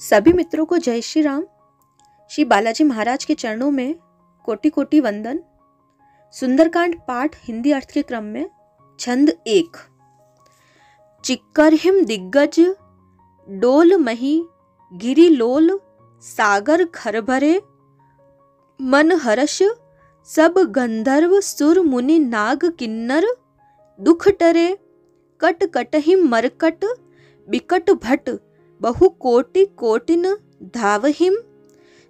सभी मित्रों को जय श्री राम। श्री बालाजी महाराज के चरणों में कोटि कोटि वंदन। सुंदरकांड पाठ हिंदी अर्थ के क्रम में छंद 1। चिक्कर हिम दिग्गज डोल मही गिरि लोल सागर खरभरे मन हर्ष सब गंधर्व सुर मुनि नाग किन्नर दुख टरे कट कटहिम मरकट बिकट भट बहु कोटि कोटिन धावहिम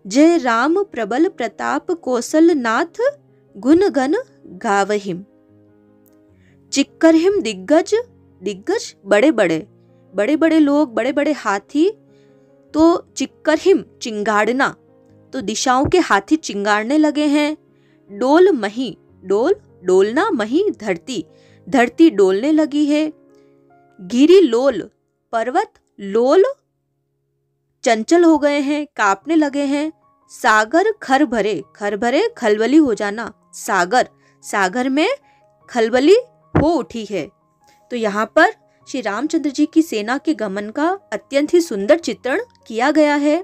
जय राम प्रबल प्रताप कौशल नाथ गुण गण गावहिम। चिक्करहिम दिग्गज, दिग्गज बड़े बड़े लोग, बड़े बड़े हाथी। तो चिक्करहिम चिंगाड़ना, तो दिशाओं के हाथी चिंगाड़ने लगे हैं। डोल मही, डोल डोलना, मही धरती, धरती डोलने लगी है। गिरि लोल पर्वत, लोल चंचल हो गए हैं, कांपने लगे हैं। सागर खर भरे, खर भरे खलबली हो जाना, सागर, सागर में खलबली हो उठी है। तो यहाँ पर श्री रामचंद्र जी की सेना के गमन का अत्यंत ही सुंदर चित्रण किया गया है।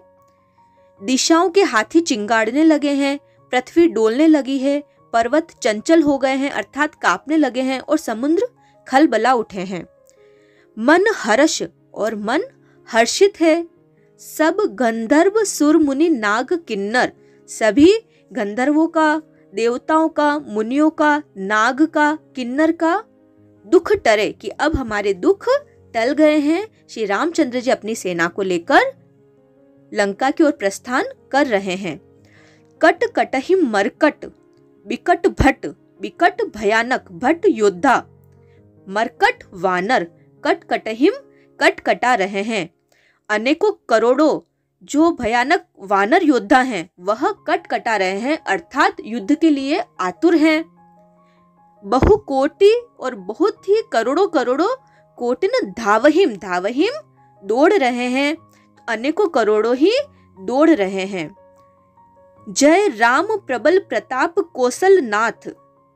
दिशाओं के हाथी चिंगाड़ने लगे हैं, पृथ्वी डोलने लगी है, पर्वत चंचल हो गए हैं अर्थात कांपने लगे हैं और समुद्र खलबला उठे हैं। मन हर्ष, और मन हर्षित है। सब गंधर्व सुर मुनि नाग किन्नर, सभी गंधर्वों का, देवताओं का, मुनियों का, नाग का, किन्नर का दुख टरे कि अब हमारे दुख टल गए हैं। श्री रामचंद्र जी अपनी सेना को लेकर लंका की ओर प्रस्थान कर रहे हैं। कट कटहिम मरकट बिकट भट, बिकट भयानक, भट योद्धा, मरकट वानर, कट कटहिम कट कटा रहे हैं। अनेकों करोड़ों जो भयानक वानर योद्धा हैं वह कट कटा रहे हैं अर्थात युद्ध के लिए आतुर हैं। बहु कोटि, और बहुत ही करोड़ों करोड़ों, कोटिन धावहिम, धावहिम दौड़ रहे हैं, अनेकों करोड़ों ही दौड़ रहे हैं। जय राम प्रबल प्रताप कौशल नाथ,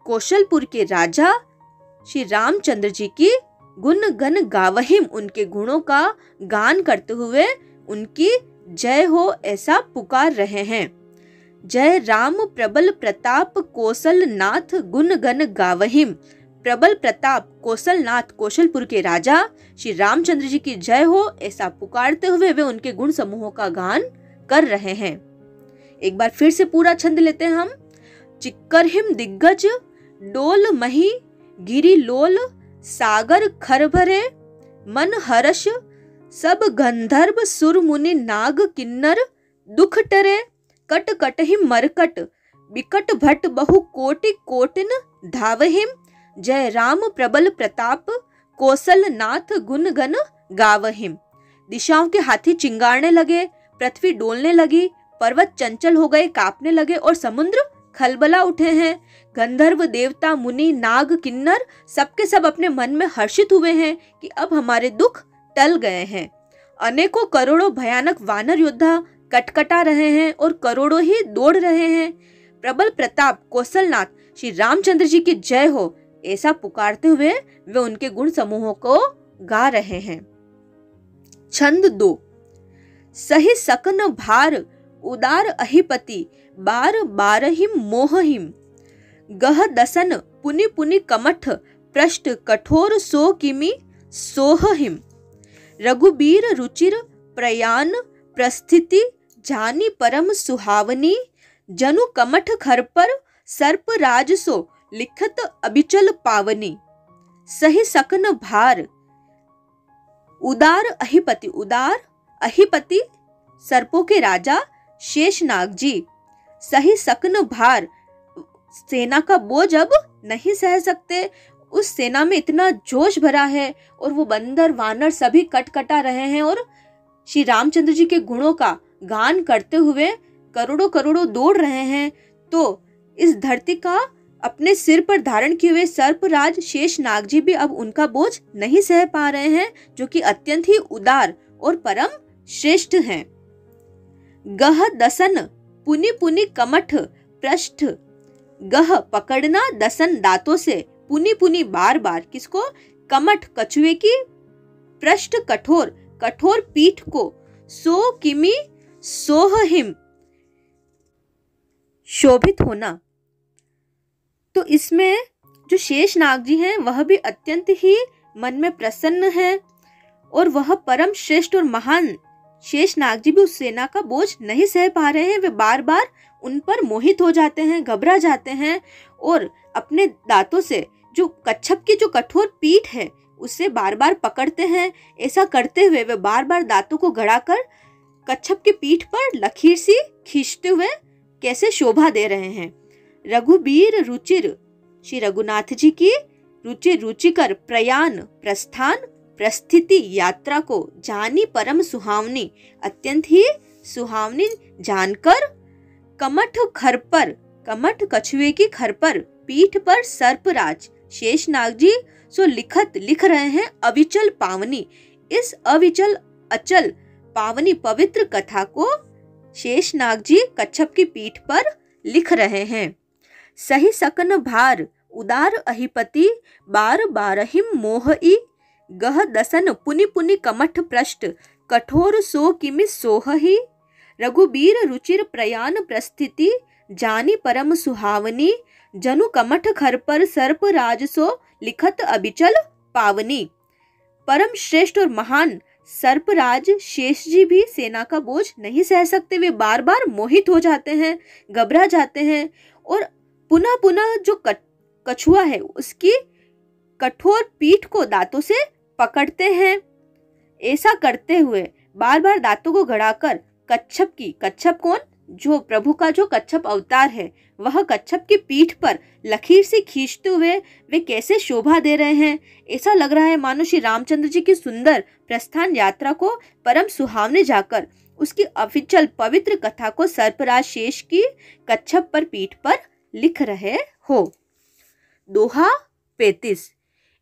कौशलपुर के राजा श्री रामचंद्र जी की गुण गण गावहिम, उनके गुणों का गान करते हुए उनकी जय हो ऐसा पुकार रहे हैं। जय राम प्रबल प्रताप कौशल नाथ गुण गण गावहिम। प्रबल प्रताप कौशल नाथ, कौशलपुर के राजा श्री रामचंद्र जी की जय हो ऐसा पुकारते हुए वे उनके गुण समूहों का गान कर रहे हैं। एक बार फिर से पूरा छंद लेते हैं हम। चिक्करहिम दिग्गज डोल मही गिरि लोल सागर खरभरे मन हर्ष सब गंधर्व सुर मुनि नाग किन्नर दुख टरे कट कटहिम मरकट बिकट भट बहु कोटि कोटिन धावहिम जय राम प्रबल प्रताप कौशल नाथ गुण गण गावहिम। दिशाओं के हाथी चिंगाड़ने लगे, पृथ्वी डोलने लगी, पर्वत चंचल हो गए, कांपने लगे और समुद्र खलबला उठे हैं। गंधर्व देवता मुनि नाग किन्नर सबके सब अपने मन में हर्षित हुए हैं कि अब हमारे दुख टल गए हैं। अनेकों करोड़ों भयानक वानर योद्धा कटकटा रहे हैं और करोड़ों ही दौड़ रहे हैं। प्रबल प्रताप कौशलनाथ श्री रामचंद्र जी की जय हो ऐसा पुकारते हुए वे उनके गुण समूहों को गा रहे हैं। छंद 2। सही सकन भार उदार अहिपति बार बारहिम मोहहिम गह दसन पुनि पुनि कमठ पृष्ठ कठोर सो किमि सोहहिम रघुबीर रुचिर प्रयान प्रस्थिति जानी परम सुहावनी जनु कमठ खर पर सर्प राजसो लिखत अबिचल पावनी। सही सकन भार उदार अहिपति, उदार अहिपति सर्पों के राजा शेषनाग जी सही सकन भार, सेना का बोझ अब नहीं सह सकते। उस सेना में इतना जोश भरा है और वो बंदर वानर सभी कटकटा रहे हैं और श्री रामचंद्र जी के गुणों का गान करते हुए करोड़ों करोड़ों दौड़ रहे हैं। तो इस धरती का अपने सिर पर धारण किए हुए सर्पराज शेषनाग जी भी अब उनका बोझ नहीं सह पा रहे हैं, जो कि अत्यंत ही उदार और परम श्रेष्ठ हैं। गह दसन पुनि पुनि कमठ पृष्ठ, गह पकड़ना, दसन दांतों से, पुनि पुनि बार बार, किसको, कमठ कछुए की, पृष्ठ कठोर, कठोर पीठ को, सो किमी सोहहिम, शोभित होना। तो इसमें जो शेषनाग जी हैं वह भी अत्यंत ही मन में प्रसन्न है और वह परम श्रेष्ठ और महान शेषनाग जी भी उस सेना का बोझ नहीं सह पा रहे हैं। वे बार बार उन पर मोहित हो जाते हैं, घबरा जाते हैं और अपने दांतों से जो कच्छप की जो कठोर पीठ है उससे बार बार पकड़ते हैं। ऐसा करते हुए वे बार बार दांतों को गड़ाकर कच्छप की पीठ पर लकीर सी खींचते हुए कैसे शोभा दे रहे हैं। रघुबीर रुचिर, श्री रघुनाथ जी की रुचिर रुचिकर प्रयाण प्रस्थान प्रस्थिति यात्रा को जानी परम सुहावनी, अत्यंत ही सुहावनी जानकर, कमठ खर पर, कमठ कछुए की खर पर, पीठ पर सर्पराज शेषनाग जी सो लिख रहे हैं अविचल पावनी। इस अविचल अचल पावनी पवित्र कथा को शेषनाग जी कच्छप की पीठ पर लिख रहे हैं। सही सकन भार उदार अहिपति, बार बारहिम मोहई, गह दसन पुनि पुनि कमठ पृष्ठ, कठोर सो किमि सोहहि, रघुबीर रुचिर प्रयाण प्रस्थिति, जानी परम सुहावनी, जनु कमठ खर पर सर्प राज सो लिखत अबिचल पावनी। परम श्रेष्ठ और महान सर्पराज शेष जी भी सेना का बोझ नहीं सह सकते। वे बार बार मोहित हो जाते हैं, घबरा जाते हैं और पुनः पुनः जो कछुआ है उसकी कठोर पीठ को दांतों से पकड़ते हैं। ऐसा करते हुए बार बार दांतों को गड़ाकर कच्छप कौन, जो प्रभु का जो कच्छप अवतार है वह कच्छप की पीठ पर लकीर से खींचते हुए वे कैसे शोभा दे रहे हैं। ऐसा लग रहा है मानो श्री रामचंद्र जी की सुंदर प्रस्थान यात्रा को परम सुहावने जाकर उसकी अविचल पवित्र कथा को सर्पराज शेष की कच्छप पर पीठ पर लिख रहे हो। दोहा 35।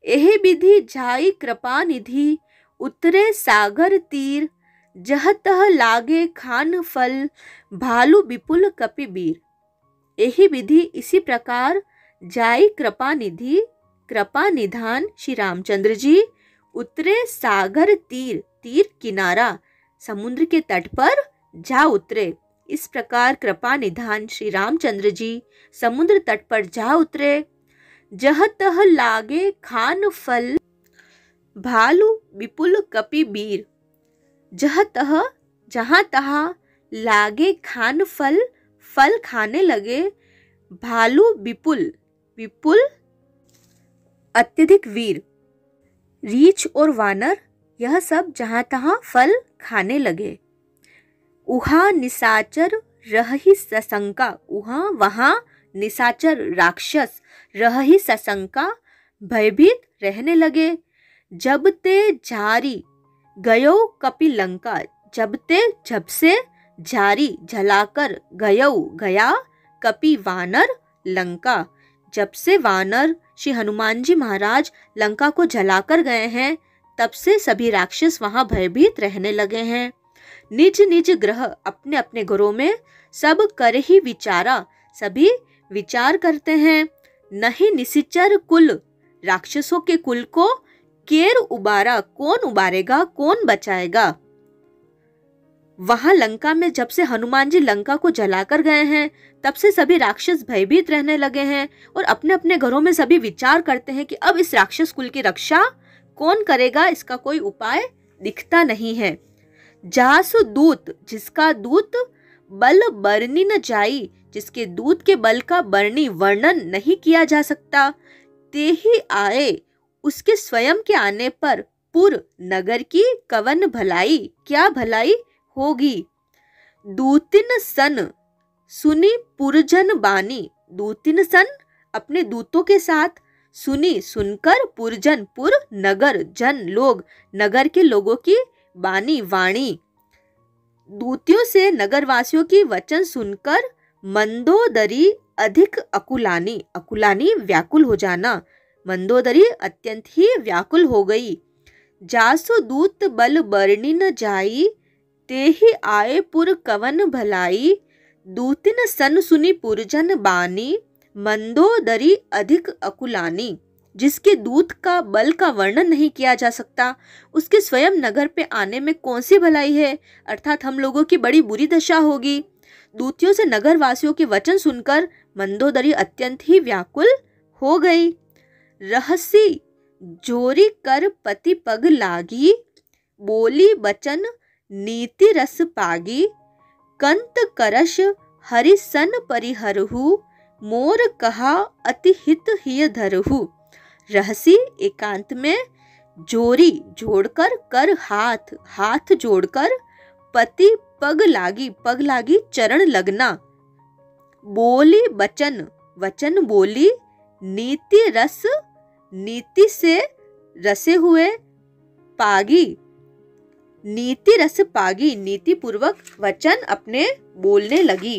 एहि विधि झाई कृपा निधि, उतरे सागर तीर, जह तह लागे खान फल, भालू विपुल कपिबीर। यही विधि इसी प्रकार जाई कृपा निधि, कृपा निधान श्री रामचंद्र जी, उतरे सागर तीर, तीर किनारा समुद्र के तट पर जा उतरे। इस प्रकार कृपा निधान श्री रामचंद्र जी समुद्र तट पर जा उतरे। जह तह लागे खान फल, भालू विपुल कपिबीर। जह तह जहाँ तहाँ लागे खान फल, फल खाने लगे, भालू विपुल, विपुल अत्यधिक वीर, रीछ और वानर यह सब जहाँ तहाँ फल खाने लगे। उहा निशाचर रहहि सशंका, उहा वहाँ निशाचर राक्षस रहहि सशंका भयभीत रहने लगे। जब ते जारी गयो कपिलंका, जब ते जब से, जारी जलाकर, गयो गया, कपि वानर लंका जब से वानर श्री हनुमान जी महाराज लंका को जलाकर गए हैं तब से सभी राक्षस वहां भयभीत रहने लगे हैं। निज निज ग्रह अपने अपने घरों में सब कर ही विचारा, सभी विचार करते हैं। नहीं निशिचर कुल, राक्षसों के कुल को केर उबारा, कौन उबारेगा, कौन बचाएगा। वहां लंका में जब से हनुमान जी लंका को जलाकर गए हैं तब से सभी राक्षस भयभीत रहने लगे हैं और अपने अपने घरों में सभी विचार करते हैं कि अब इस राक्षस कुल की रक्षा कौन करेगा, इसका कोई उपाय दिखता नहीं है। जासु दूत, जिसका दूत बल बरनी न जाई, जिसके दूत के बल का बरनी वर्णन नहीं किया जा सकता। ते ही आए, उसके स्वयं के आने पर पुर नगर की कवन भलाई, क्या भलाई होगी। दूतिन सन सुनी पुरजन बानी, दूतिन सन अपने दूतों के साथ, सुनी सुनकर, पुरजन पुर नगर, जन लोग, नगर के लोगों की, बानी वाणी दूतियों से नगरवासियों की वचन सुनकर, मंदोदरी अधिक अकुलानी, अकुलानी व्याकुल हो जाना, मंदोदरी अत्यंत ही व्याकुल हो गई। जासु दूत बल बरनी न जाई, ते ही आए पुर कवन भलाई। दूतिन सन सुनी पुरजन बानी, मंदोदरी अधिक अकुलानी। जिसके दूत का बल का वर्णन नहीं किया जा सकता, उसके स्वयं नगर पे आने में कौन सी भलाई है, अर्थात हम लोगों की बड़ी बुरी दशा होगी। दूतियों से नगर वासियों के वचन सुनकर मंदोदरी अत्यंत ही व्याकुल हो गई। रहसी जोरी कर पति पग लागी, बोली बचन नीति रस पागी, कंत करश हरि सन परिहरहु, मोर कहा अति हित हिय धरहु। रहसी एकांत में, जोरी जोड़कर, कर हाथ, हाथ जोड़कर, पति पग लागी चरण लगना, बोली वचन, वचन बोली, नीति रस, नीति से रसे हुए, पागी, नीति रस पागी, नीति पूर्वक वचन अपने बोलने लगी।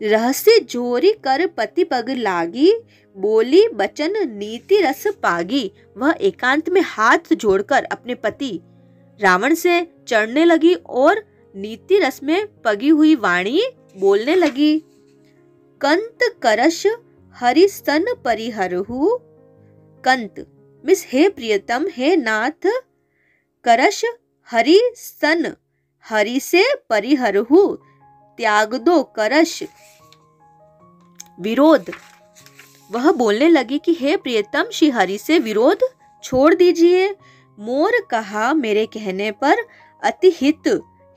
रहस्य जोरी कर पति पग लागी, बोली बचन नीति रस पागी। वह एकांत में हाथ जोड़कर अपने पति रावण से चढ़ने लगी और नीति रस में पगी हुई वाणी बोलने लगी। कंत करश हरि स्तन परिहरहु, कंत मिस हे प्रियतम, हे नाथ, करश हरि स्तन, हरि से परिहरहु, त्याग दो, करश विरोध। वह बोलने लगी कि हे प्रियतम, श्री हरि से विरोध छोड़ दीजिए। मोर कहा, मेरे कहने पर, अति हित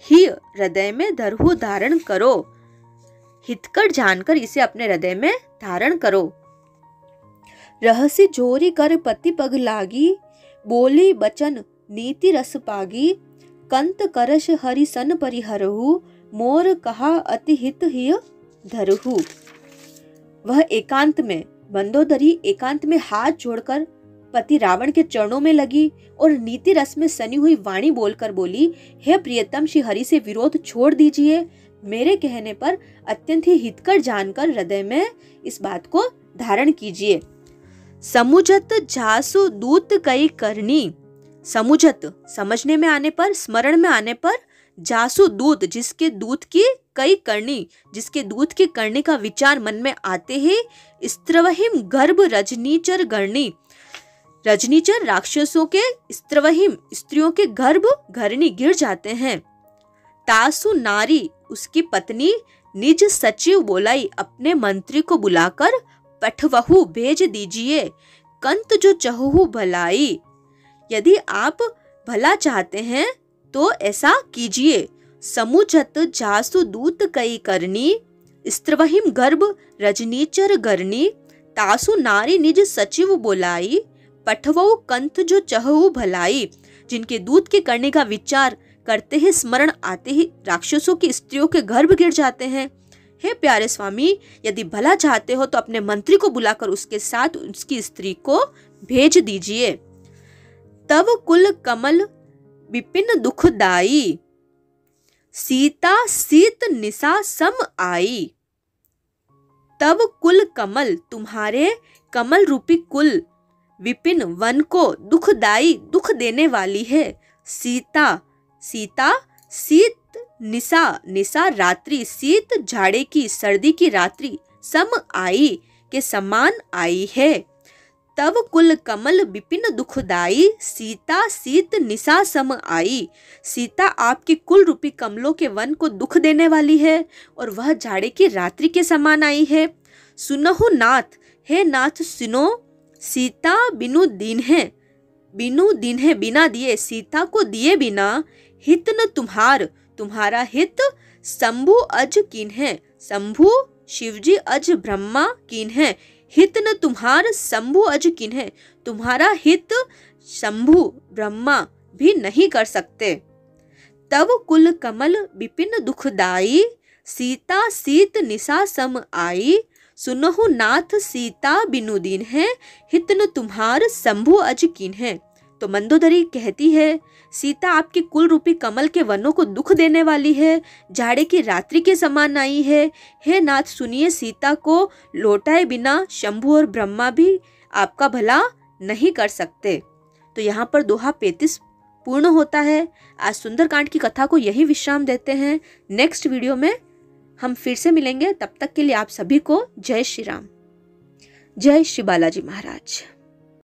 ही हृदय में धरहु, धारण करो, हितकर जानकर इसे अपने हृदय में धारण करो। रहस्य जोरी कर पति पग लागी, बोली बचन नीति रस पागी, कंत करश हरि सन परिहरहु, मोर कहा अति हित ही धरहु। वह एकांत में, मंदोदरी एकांत में हाथ जोड़कर पति रावण के चरणों में लगी और नीति रस में सनी हुई वाणी बोलकर बोली, हे प्रियतम, श्री हरि से विरोध छोड़ दीजिए, मेरे कहने पर अत्यंत ही हितकर जानकर हृदय में इस बात को धारण कीजिए। समुझत जासु दूत कई करनी, समुझत समझने में आने पर, स्मरण में आने पर, जासु दूत जिसके दूत की कई करनी, जिसके दूत के करने का विचार मन में आते ही, स्त्रवहिम गर्भ रजनीचर गणनी, रजनीचर राक्षसों के, स्त्रवहिम स्त्रियों के गर्भ घरनी गिर जाते हैं। तासु नारी उसकी पत्नी, निज सचिव बोलाई, अपने मंत्री को बुलाकर, पठवहु भेज दीजिए, कंत जो चहु भलाई, यदि आप भला चाहते हैं तो ऐसा कीजिए। समुझत जासु दूत कई करनी, स्त्रवहिम गर्भ रजनीचर गरनी, तासु नारी निज सचिव बोलाई, पठवहु कंत जो चहु भलाई। जिनके दूत के करने का विचार करते ही, स्मरण आते ही राक्षसों की स्त्रियों के गर्भ गिर जाते हैं। हे प्यारे स्वामी, यदि भला चाहते हो तो अपने मंत्री को बुलाकर उसके साथ उसकी स्त्री को भेज दीजिए। तब कुल कमल विपिन दुखदाई, सीता सीत निशा सम आई। तब कुल कमल, तुम्हारे कमल रूपी कुल, विपिन वन को, दुखदाई दुख देने वाली है। सीता, सीता शीत, निशा, निशा रात्रि, शीत झाड़े की, सर्दी की रात्रि, सम आई के समान आई है। तब कुल कमल विपिन दुखदाई, सीता शीत निशा सम आई। सीता आपके कुल रूपी कमलों के वन को दुख देने वाली है और वह झाड़े की रात्रि के समान आई है। सुनहु नाथ, हे नाथ सुनो, सीता बिनु दीन है, बिनु दीन है, बिना दिए, सीता को दिए बिना, हित न तुम्हार, तुम्हारा हित, शंभु अज कीन है, शंभु शिवजी अज ब्रह्मा कीन है, हित न तुम्हार शंभु अज कीन है, तुम्हारा हित शंभु ब्रह्मा भी नहीं कर सकते। तब कुल कमल विपिन दुखदाई, सीता शीत निशा सम आई। सुनहु नाथ, सीता बिनु दीन है, हित न तुम्हार शंभु अज कीन है। तो मंदोदरी कहती है, सीता आपके कुल रूपी कमल के वनों को दुख देने वाली है, झाड़े की रात्रि के समान आई है। हे नाथ सुनिए, सीता को लौटाए बिना शंभु और ब्रह्मा भी आपका भला नहीं कर सकते। तो यहाँ पर दोहा 35 पूर्ण होता है। आज सुंदरकांड की कथा को यही विश्राम देते हैं। नेक्स्ट वीडियो में हम फिर से मिलेंगे। तब तक के लिए आप सभी को जय श्री राम। जय श्री बालाजी महाराज।